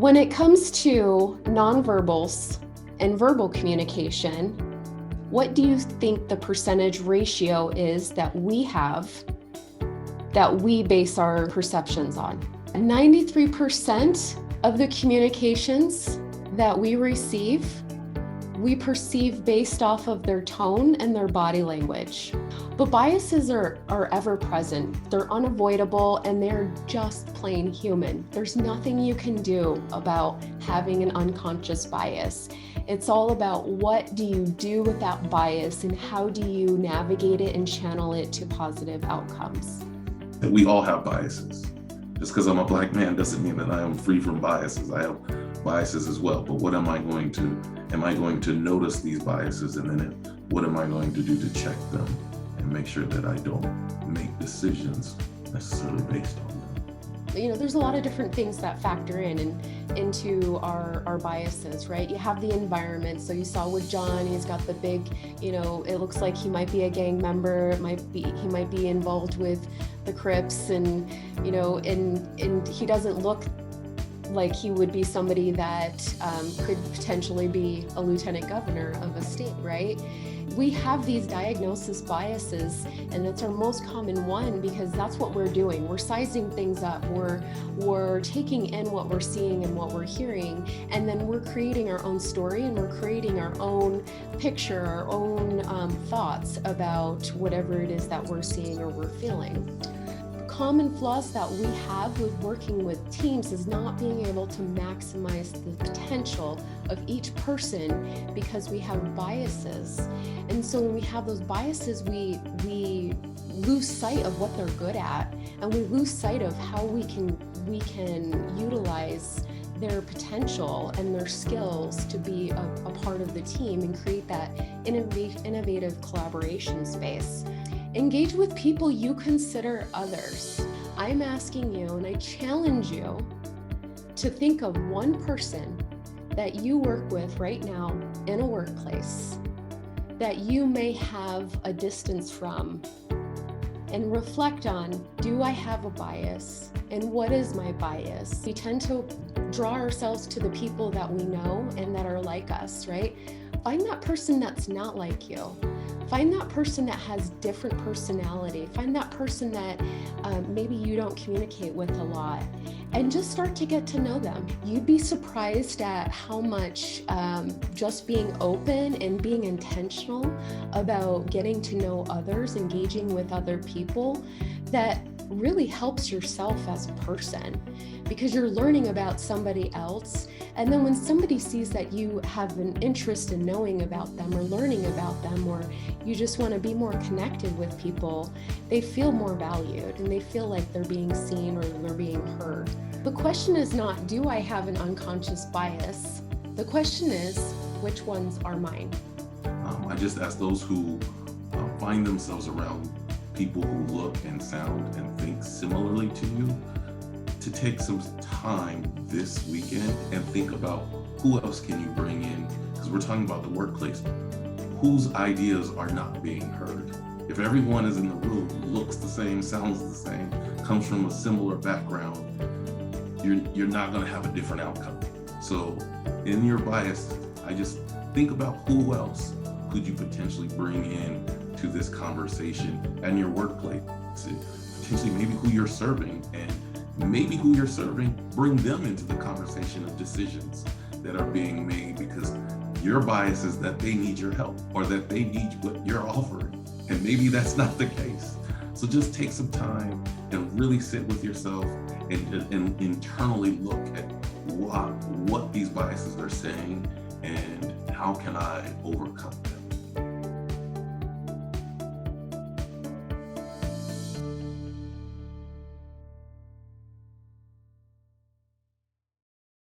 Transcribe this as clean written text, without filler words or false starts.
When it comes to nonverbals and verbal communication, what do you think the percentage ratio is that we have that we base our perceptions on? 93% of the communications that we receive, we perceive based off of their tone and their body language. But biases are ever present. They're unavoidable and they're just plain human. There's nothing you can do about having an unconscious bias. It's all about what do you do with that bias and how do you navigate it and channel it to positive outcomes. We all have biases. Just because I'm a Black man doesn't mean that I am free from biases. I have biases as well, but what am I going to notice these biases, and then what am I going to do to check them and make sure that I don't make decisions necessarily based on them? There's a lot of different things that factor into our biases, right? You have the environment. So you saw with John, he's got the big, it looks like he might be a gang member. He might be involved with the Crips, and he doesn't look like he would be somebody that could potentially be a lieutenant governor of a state, right? We have these diagnosis biases, and that's our most common one because that's what we're doing. We're sizing things up. We're taking in what we're seeing and what we're hearing, and then we're creating our own story, and we're creating our own picture, our own thoughts about whatever it is that we're seeing or we're feeling. Common flaws that we have with working with teams is not being able to maximize the potential of each person because we have biases. And so when we have those biases, we lose sight of what they're good at, and we lose sight of how we can utilize their potential and their skills to be a part of the team and create that innovative collaboration space. Engage with people you consider others. I'm asking you, and I challenge you to think of one person that you work with right now in a workplace that you may have a distance from, and reflect on, do I have a bias? And what is my bias? We tend to draw ourselves to the people that we know and that are like us, right? Find that person that's not like you. Find that person that has different personality. Find that person that maybe you don't communicate with a lot, and just start to get to know them. You'd be surprised at how much just being open and being intentional about getting to know others, engaging with other people, that really helps yourself as a person, because you're learning about somebody else. And then when somebody sees that you have an interest in knowing about them or learning about them, or you just want to be more connected with people, they feel more valued and they feel like they're being seen or they're being heard. The question is not, do I have an unconscious bias? The question is, which ones are mine? I just ask those who find themselves around people who look and sound and think similarly to you to take some time this weekend and think about who else can you bring in, because we're talking about the workplace. Whose ideas are not being heard? If everyone is in the room, looks the same, sounds the same, comes from a similar background, you're not going to have a different outcome. So in your bias, I just think about who else could you potentially bring in to this conversation and your workplace. Potentially maybe who you're serving, and maybe who you're serving, bring them into the conversation of decisions that are being made, because your bias is that they need your help or that they need what you're offering. And maybe that's not the case. So just take some time and really sit with yourself and internally look at what these biases are saying and how can I overcome them.